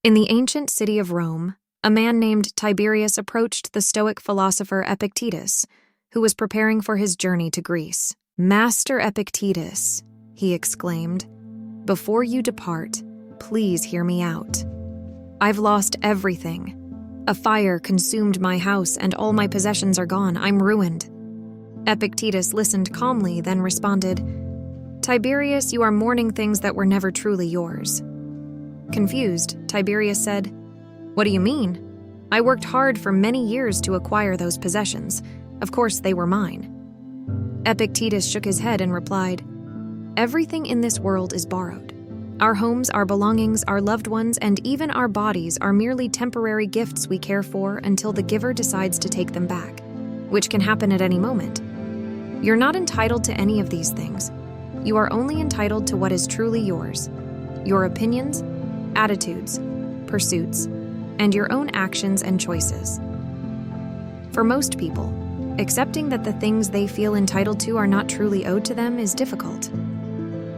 In the ancient city of Rome, a man named Tiberius approached the Stoic philosopher Epictetus, who was preparing for his journey to Greece. "Master Epictetus," he exclaimed, "before you depart, please hear me out. I've lost everything. A fire consumed my house and all my possessions are gone. I'm ruined." Epictetus listened calmly, then responded, "Tiberius, you are mourning things that were never truly yours." Confused, Tiberius said, "What do you mean? I worked hard for many years to acquire those possessions. Of course they were mine." Epictetus shook his head and replied, "Everything in this world is borrowed. Our homes, our belongings, our loved ones, and even our bodies are merely temporary gifts we care for until the giver decides to take them back, which can happen at any moment. You're not entitled to any of these things. You are only entitled to what is truly yours: your opinions, attitudes, pursuits, and your own actions and choices." For most people, accepting that the things they feel entitled to are not truly owed to them is difficult.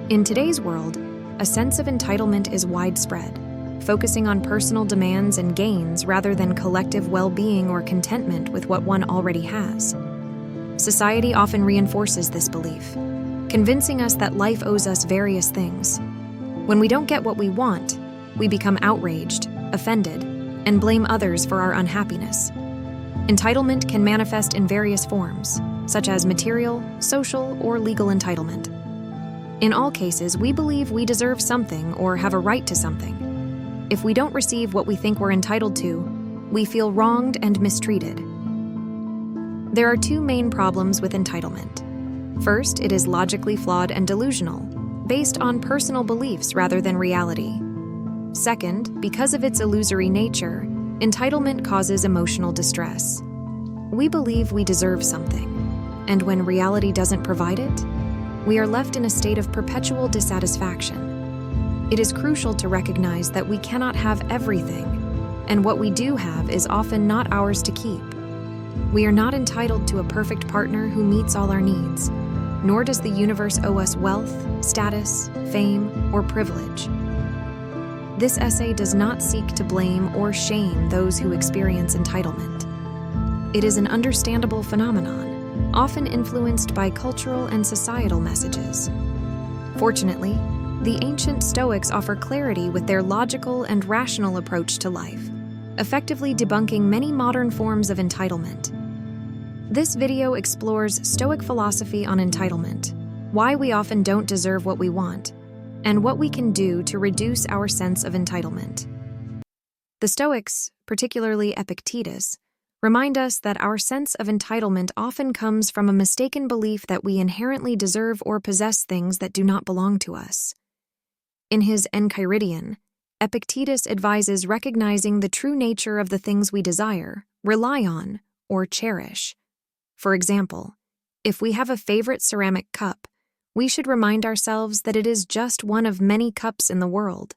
In today's world, a sense of entitlement is widespread, focusing on personal demands and gains rather than collective well-being or contentment with what one already has. Society often reinforces this belief, convincing us that life owes us various things. When we don't get what we want, we become outraged, offended, and blame others for our unhappiness. Entitlement can manifest in various forms, such as material, social, or legal entitlement. In all cases, we believe we deserve something or have a right to something. If we don't receive what we think we're entitled to, we feel wronged and mistreated. There are two main problems with entitlement. First, it is logically flawed and delusional, based on personal beliefs rather than reality. Second, because of its illusory nature, entitlement causes emotional distress. We believe we deserve something, and when reality doesn't provide it, we are left in a state of perpetual dissatisfaction. It is crucial to recognize that we cannot have everything, and what we do have is often not ours to keep. We are not entitled to a perfect partner who meets all our needs, nor does the universe owe us wealth, status, fame, or privilege. This essay does not seek to blame or shame those who experience entitlement. It is an understandable phenomenon, often influenced by cultural and societal messages. Fortunately, the ancient Stoics offer clarity with their logical and rational approach to life, effectively debunking many modern forms of entitlement. This video explores Stoic philosophy on entitlement, why we often don't deserve what we want, and what we can do to reduce our sense of entitlement. The Stoics, particularly Epictetus, remind us that our sense of entitlement often comes from a mistaken belief that we inherently deserve or possess things that do not belong to us. In his Enchiridion, Epictetus advises recognizing the true nature of the things we desire, rely on, or cherish. For example, if we have a favorite ceramic cup, we should remind ourselves that it is just one of many cups in the world.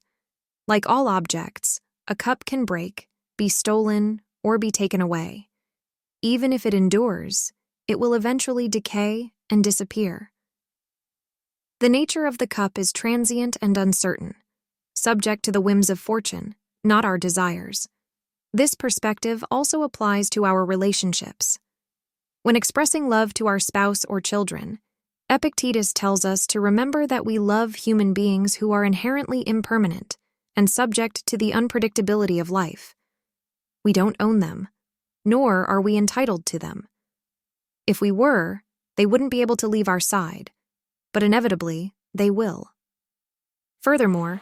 Like all objects, a cup can break, be stolen, or be taken away. Even if it endures, it will eventually decay and disappear. The nature of the cup is transient and uncertain, subject to the whims of fortune, not our desires. This perspective also applies to our relationships. When expressing love to our spouse or children, Epictetus tells us to remember that we love human beings who are inherently impermanent and subject to the unpredictability of life. We don't own them, nor are we entitled to them. If we were, they wouldn't be able to leave our side, but inevitably, they will. Furthermore,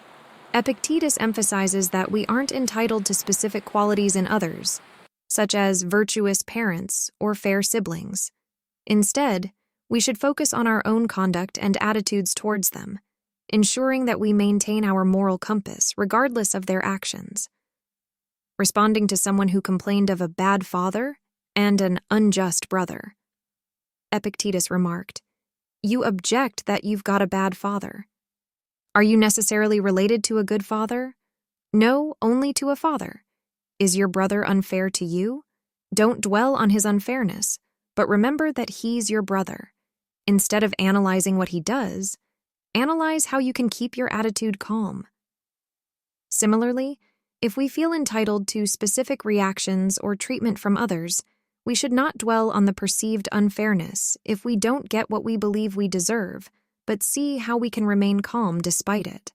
Epictetus emphasizes that we aren't entitled to specific qualities in others, such as virtuous parents or fair siblings. Instead, we should focus on our own conduct and attitudes towards them, ensuring that we maintain our moral compass regardless of their actions. Responding to someone who complained of a bad father and an unjust brother, Epictetus remarked, "You object that you've got a bad father. Are you necessarily related to a good father? No, only to a father. Is your brother unfair to you? Don't dwell on his unfairness, but remember that he's your brother. Instead of analyzing what he does, analyze how you can keep your attitude calm." Similarly, If we feel entitled to specific reactions or treatment from others, we should not dwell on the perceived unfairness if we don't get what we believe we deserve, but see how we can remain calm despite it.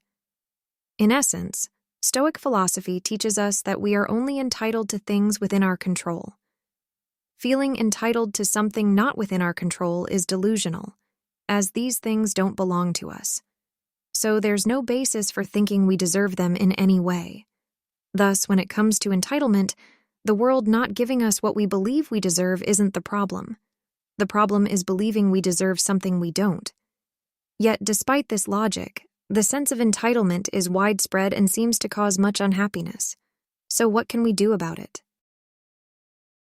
In essence, Stoic philosophy teaches us that we are only entitled to things within our control. Feeling entitled to something not within our control is delusional, as these things don't belong to us. So there's no basis for thinking we deserve them in any way. Thus, when it comes to entitlement, the world not giving us what we believe we deserve isn't the problem. The problem is believing we deserve something we don't. Yet, despite this logic, the sense of entitlement is widespread and seems to cause much unhappiness. So what can we do about it?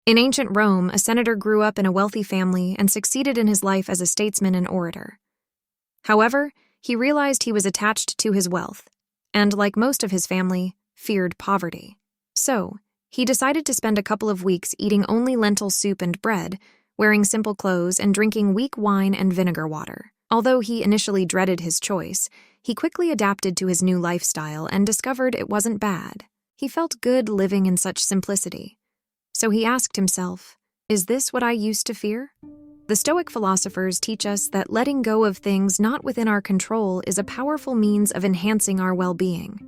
In ancient Rome, a senator grew up in a wealthy family and succeeded in his life as a statesman and orator. However, he realized he was attached to his wealth, and like most of his family, feared poverty. So, he decided to spend a couple of weeks eating only lentil soup and bread, wearing simple clothes, and drinking weak wine and vinegar water. Although he initially dreaded his choice, he quickly adapted to his new lifestyle and discovered it wasn't bad. He felt good living in such simplicity. So he asked himself, is this what I used to fear? The Stoic philosophers teach us that letting go of things not within our control is a powerful means of enhancing our well-being.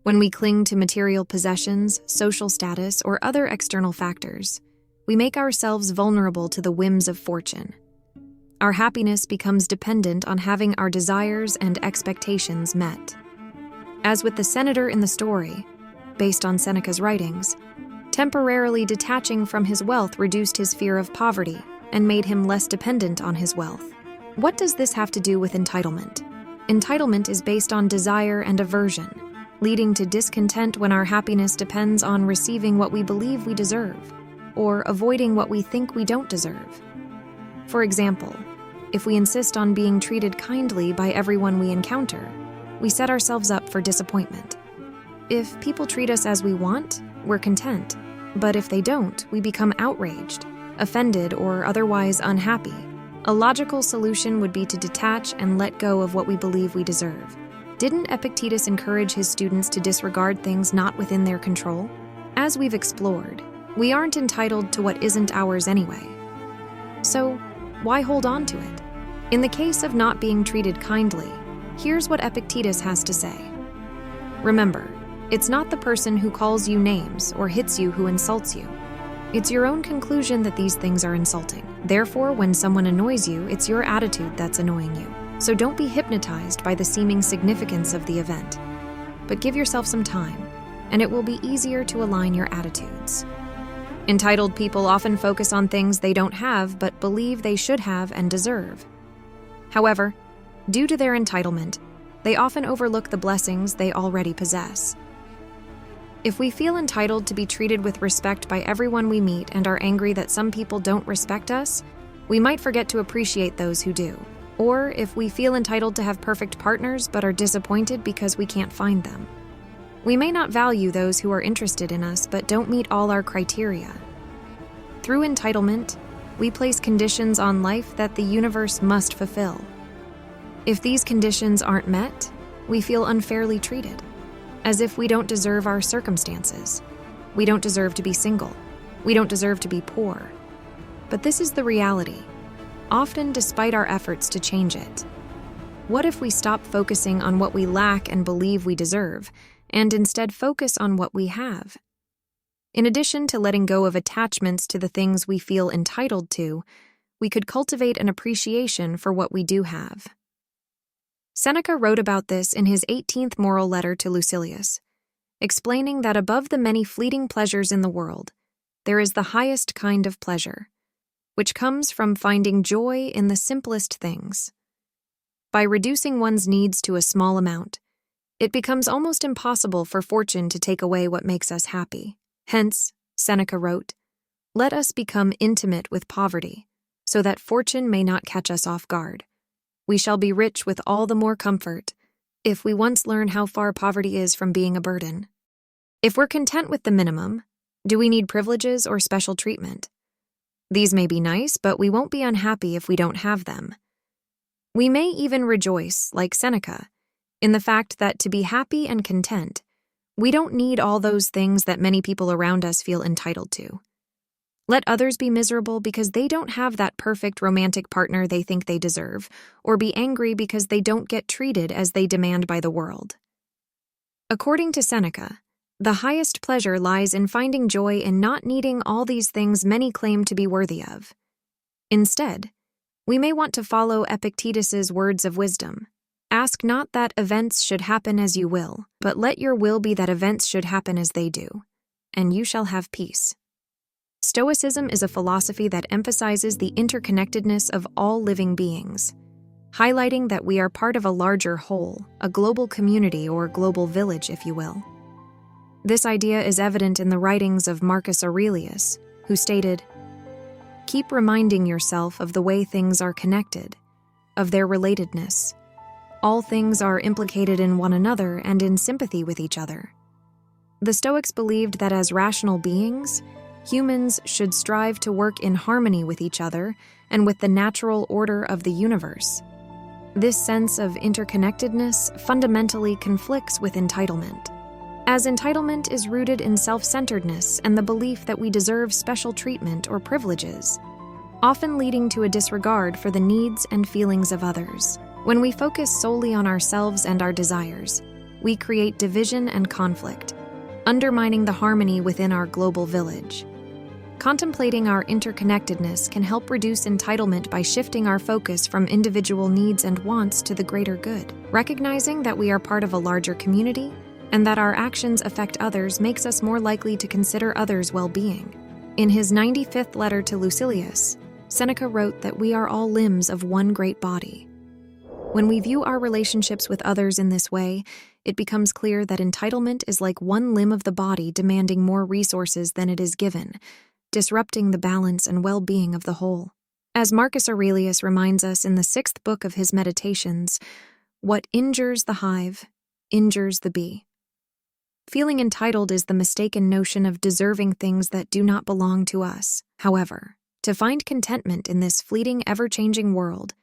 When we cling to material possessions, social status, or other external factors, we make ourselves vulnerable to the whims of fortune. Our happiness becomes dependent on having our desires and expectations met. As with the senator in the story, based on Seneca's writings, temporarily detaching from his wealth reduced his fear of poverty and made him less dependent on his wealth. What does this have to do with entitlement? Entitlement is based on desire and aversion, leading to discontent when our happiness depends on receiving what we believe we deserve, or avoiding what we think we don't deserve. For example, if we insist on being treated kindly by everyone we encounter, we set ourselves up for disappointment. If people treat us as we want, we're content. But if they don't, we become outraged, offended, or otherwise unhappy. A logical solution would be to detach and let go of what we believe we deserve. Didn't Epictetus encourage his students to disregard things not within their control? As we've explored, we aren't entitled to what isn't ours anyway. So, why hold on to it? In the case of not being treated kindly, here's what Epictetus has to say. Remember, it's not the person who calls you names or hits you who insults you. It's your own conclusion that these things are insulting. Therefore, when someone annoys you, it's your attitude that's annoying you. So don't be hypnotized by the seeming significance of the event. But give yourself some time, and it will be easier to align your attitudes. Entitled people often focus on things they don't have but believe they should have and deserve. However, due to their entitlement, they often overlook the blessings they already possess. If we feel entitled to be treated with respect by everyone we meet and are angry that some people don't respect us, we might forget to appreciate those who do. Or if we feel entitled to have perfect partners but are disappointed because we can't find them. We may not value those who are interested in us but don't meet all our criteria. Through entitlement, we place conditions on life that the universe must fulfill. If these conditions aren't met, we feel unfairly treated, as if we don't deserve our circumstances. We don't deserve to be single. We don't deserve to be poor. But this is the reality, often despite our efforts to change it. What if we stop focusing on what we lack and believe we deserve, and instead focus on what we have? In addition to letting go of attachments to the things we feel entitled to, we could cultivate an appreciation for what we do have. Seneca wrote about this in his 18th moral letter to Lucilius, explaining that above the many fleeting pleasures in the world, there is the highest kind of pleasure, which comes from finding joy in the simplest things. By reducing one's needs to a small amount, it becomes almost impossible for fortune to take away what makes us happy. Hence, Seneca wrote, "Let us become intimate with poverty, so that fortune may not catch us off guard. We shall be rich with all the more comfort, if we once learn how far poverty is from being a burden." If we're content with the minimum, do we need privileges or special treatment? These may be nice, but we won't be unhappy if we don't have them. We may even rejoice, like Seneca, in the fact that to be happy and content, We don't need all those things that many people around us feel entitled to. Let others be miserable because they don't have that perfect romantic partner they think they deserve, or be angry because they don't get treated as they demand by the world. According to Seneca, the highest pleasure lies in finding joy in not needing all these things many claim to be worthy of. Instead, we may want to follow Epictetus's words of wisdom. Ask not that events should happen as you will, but let your will be that events should happen as they do, and you shall have peace. Stoicism is a philosophy that emphasizes the interconnectedness of all living beings, highlighting that we are part of a larger whole, a global community or global village, if you will. This idea is evident in the writings of Marcus Aurelius, who stated, "Keep reminding yourself of the way things are connected, of their relatedness. All things are implicated in one another and in sympathy with each other." The Stoics believed that as rational beings, humans should strive to work in harmony with each other and with the natural order of the universe. This sense of interconnectedness fundamentally conflicts with entitlement, as entitlement is rooted in self-centeredness and the belief that we deserve special treatment or privileges, often leading to a disregard for the needs and feelings of others. When we focus solely on ourselves and our desires, we create division and conflict, undermining the harmony within our global village. Contemplating our interconnectedness can help reduce entitlement by shifting our focus from individual needs and wants to the greater good. Recognizing that we are part of a larger community and that our actions affect others makes us more likely to consider others' well-being. In his 95th letter to Lucilius, Seneca wrote that we are all limbs of one great body. When we view our relationships with others in this way, it becomes clear that entitlement is like one limb of the body demanding more resources than it is given, disrupting the balance and well-being of the whole. As Marcus Aurelius reminds us in the 6th book of his Meditations, what injures the hive, injures the bee. Feeling entitled is the mistaken notion of deserving things that do not belong to us. However, to find contentment in this fleeting, ever-changing world,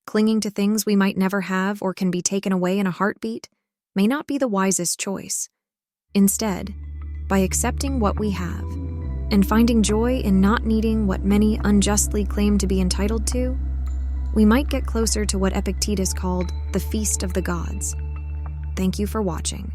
clinging to things we might never have or can be taken away in a heartbeat, may not be the wisest choice. Instead, by accepting what we have, and finding joy in not needing what many unjustly claim to be entitled to, we might get closer to what Epictetus called the feast of the gods. Thank you for watching.